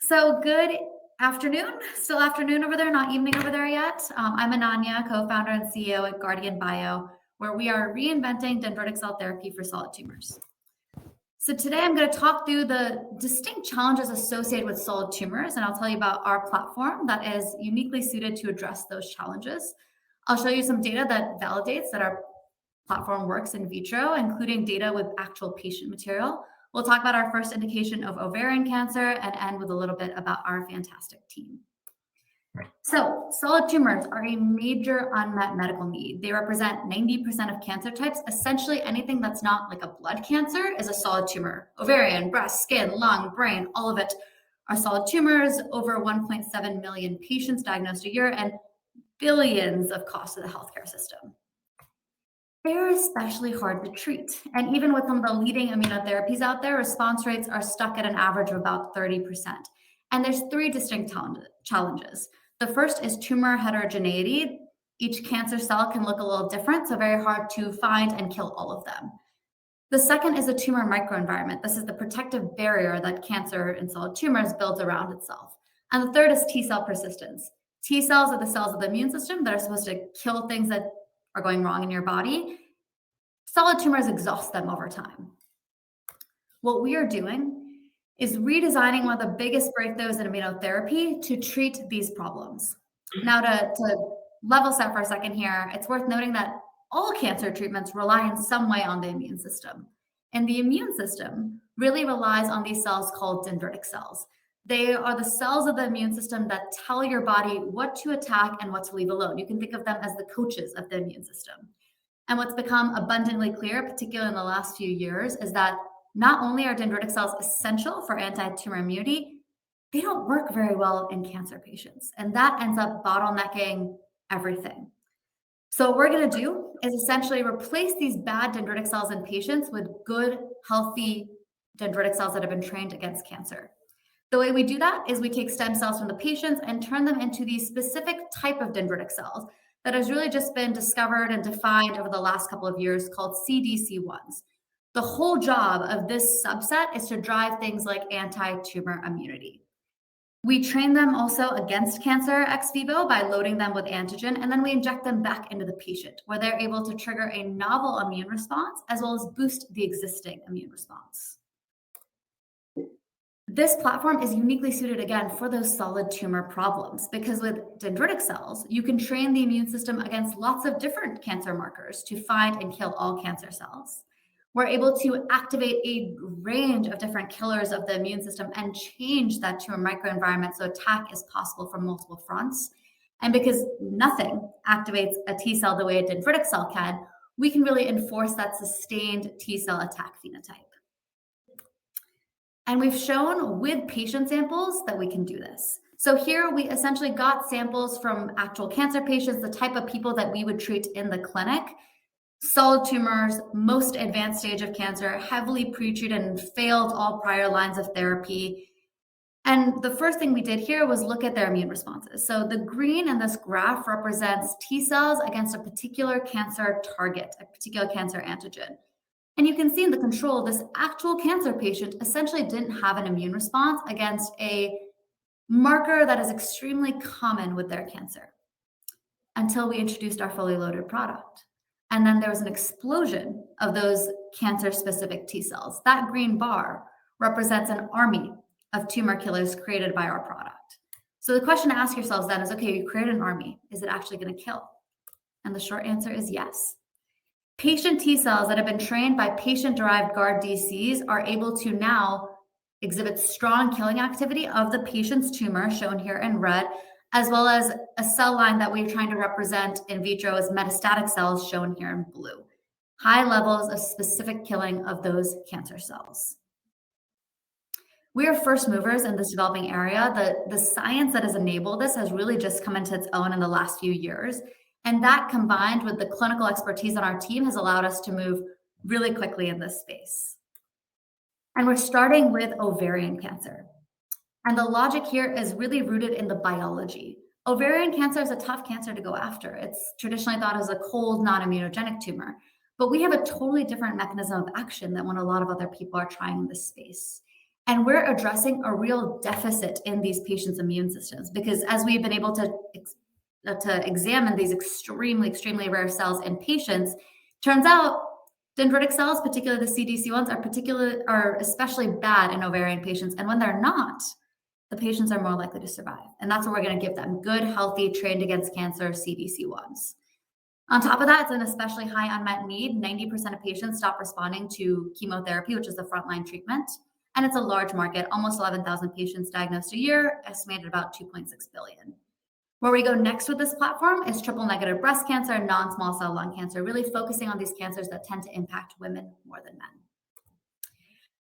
So good afternoon, still afternoon over there, not evening over there yet. I'm Ananya, co-founder and CEO at Guardian Bio, where we are reinventing dendritic cell therapy for solid tumors. So today I'm going to talk through the distinct challenges associated with solid tumors, and I'll tell you about our platform that is uniquely suited to address those challenges. I'll show you some data that validates that our platform works in vitro, including data with actual patient material. We'll talk about our first indication of ovarian cancer and end with a little bit about our fantastic team. So, solid tumors are a major unmet medical need. They represent 90% of cancer types. Essentially, anything that's not like a blood cancer is a solid tumor. Ovarian, breast, skin, lung, brain, all of it are solid tumors. Over 1.7 million patients diagnosed a year and billions of costs to the healthcare system. They're especially hard to treat. And even with some of the leading immunotherapies out there, response rates are stuck at an average of about 30%. And there's three distinct challenges. The first is tumor heterogeneity. Each cancer cell can look a little different, so very hard to find and kill all of them. The second is the tumor microenvironment. This is the protective barrier that cancer in solid tumors builds around itself. And the third is T cell persistence. T cells are the cells of the immune system that are supposed to kill things that are going wrong in your body. Solid tumors exhaust them over time. What we are doing is redesigning one of the biggest breakthroughs in immunotherapy to treat these problems. Now, to level set for a second here, it's worth noting that all cancer treatments rely in some way on the immune system. And the immune system really relies on these cells called dendritic cells. They are the cells of the immune system that tell your body what to attack and what to leave alone. You can think of them as the coaches of the immune system. And what's become abundantly clear, particularly in the last few years, is that not only are dendritic cells essential for anti-tumor immunity, they don't work very well in cancer patients. And that ends up bottlenecking everything. So what we're going to do is essentially replace these bad dendritic cells in patients with good, healthy dendritic cells that have been trained against cancer. The way we do that is we take stem cells from the patients and turn them into these specific type of dendritic cells that has really just been discovered and defined over the last couple of years called CDC1s. The whole job of this subset is to drive things like anti-tumor immunity. We train them also against cancer ex vivo by loading them with antigen, and then we inject them back into the patient where they're able to trigger a novel immune response as well as boost the existing immune response. This platform is uniquely suited, again, for those solid tumor problems because with dendritic cells, you can train the immune system against lots of different cancer markers to find and kill all cancer cells. We're able to activate a range of different killers of the immune system and change that tumor microenvironment so attack is possible from multiple fronts. And because nothing activates a T cell the way a dendritic cell can, we can really enforce that sustained T cell attack phenotype. And we've shown with patient samples that we can do this. So here we essentially got samples from actual cancer patients, the type of people that we would treat in the clinic. Solid tumors, most advanced stage of cancer, heavily pretreated and failed all prior lines of therapy. And the first thing we did here was look at their immune responses. So the green in this graph represents T cells against a particular cancer target, a particular cancer antigen. And you can see in the control, this actual cancer patient essentially didn't have an immune response against a marker that is extremely common with their cancer until we introduced our fully loaded product. And then there was an explosion of those cancer-specific T cells. That green bar represents an army of tumor killers created by our product. So the question to ask yourselves then is, okay, you created an army. Is it actually going to kill? And the short answer is yes. Patient T cells that have been trained by patient-derived GARD DCs are able to now exhibit strong killing activity of the patient's tumor, shown here in red, as well as a cell line that we're trying to represent in vitro as metastatic cells, shown here in blue. High levels of specific killing of those cancer cells. We are first movers in this developing area. The science that has enabled this has really just come into its own in the last few years. And that combined with the clinical expertise on our team has allowed us to move really quickly in this space. And we're starting with ovarian cancer. And the logic here is really rooted in the biology. Ovarian cancer is a tough cancer to go after. It's traditionally thought as a cold, non-immunogenic tumor. But we have a totally different mechanism of action than what a lot of other people are trying in this space. And we're addressing a real deficit in these patients' immune systems because as we've been able to examine these extremely rare cells in patients, turns out dendritic cells, particularly the CDC ones, are especially bad in ovarian patients. And when they're not, the patients are more likely to survive. And that's what we're going to give them: good, healthy, trained against cancer CDC ones. On top of that, it's an especially high unmet need. 90% of patients stop responding to chemotherapy, which is the frontline treatment. And it's a large market, almost 11,000 patients diagnosed a year, estimated about 2.6 billion. Where we go next with this platform is triple negative breast cancer and non-small cell lung cancer, really focusing on these cancers that tend to impact women more than men.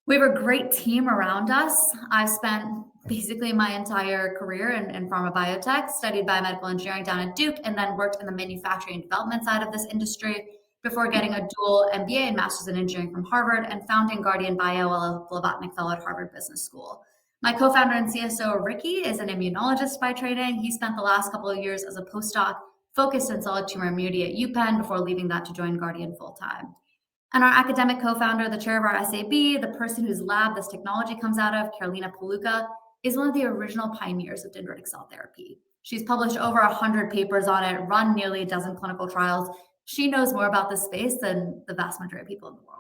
We have a great team around us. I've spent basically my entire career in pharma biotech, studied biomedical engineering down at Duke, and then worked in the manufacturing and development side of this industry before getting a dual MBA and Master's in Engineering from Harvard and founding Guardian Bio while a Blavatnik Fellow at Harvard Business School. My co-founder and CSO, Ricky, is an immunologist by training. He spent the last couple of years as a postdoc focused in solid tumor immunity at UPenn before leaving that to join Guardian full-time. And our academic co-founder, the chair of our SAB, the person whose lab this technology comes out of, Carolina Paluca, is one of the original pioneers of dendritic cell therapy. She's published over 100 papers on it, run nearly a dozen clinical trials. She knows more about this space than the vast majority of people in the world.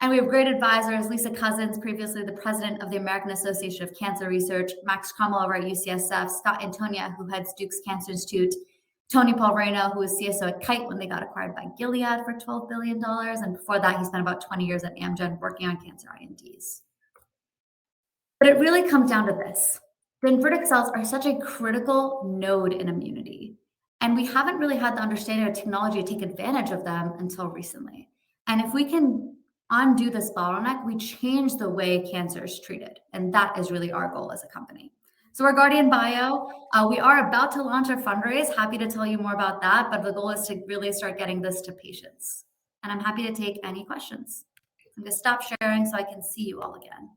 And we have great advisors: Lisa Cousins, previously the president of the American Association of Cancer Research, Max Krummel over at UCSF, Scott Antonia, who heads Duke's Cancer Institute, Tony Paul Reno, who was CSO at Kite when they got acquired by Gilead for $12 billion. And before that, he spent about 20 years at Amgen working on cancer INDs. But it really comes down to this. Dendritic cells are such a critical node in immunity, and we haven't really had the understanding of technology to take advantage of them until recently. And if we can undo this bottleneck, we change the way cancer is treated. And that is really our goal as a company. So we're Guardian Bio. We are about to launch our fundraise. Happy to tell you more about that, but the goal is to really start getting this to patients. And I'm happy to take any questions. I'm going to stop sharing so I can see you all again.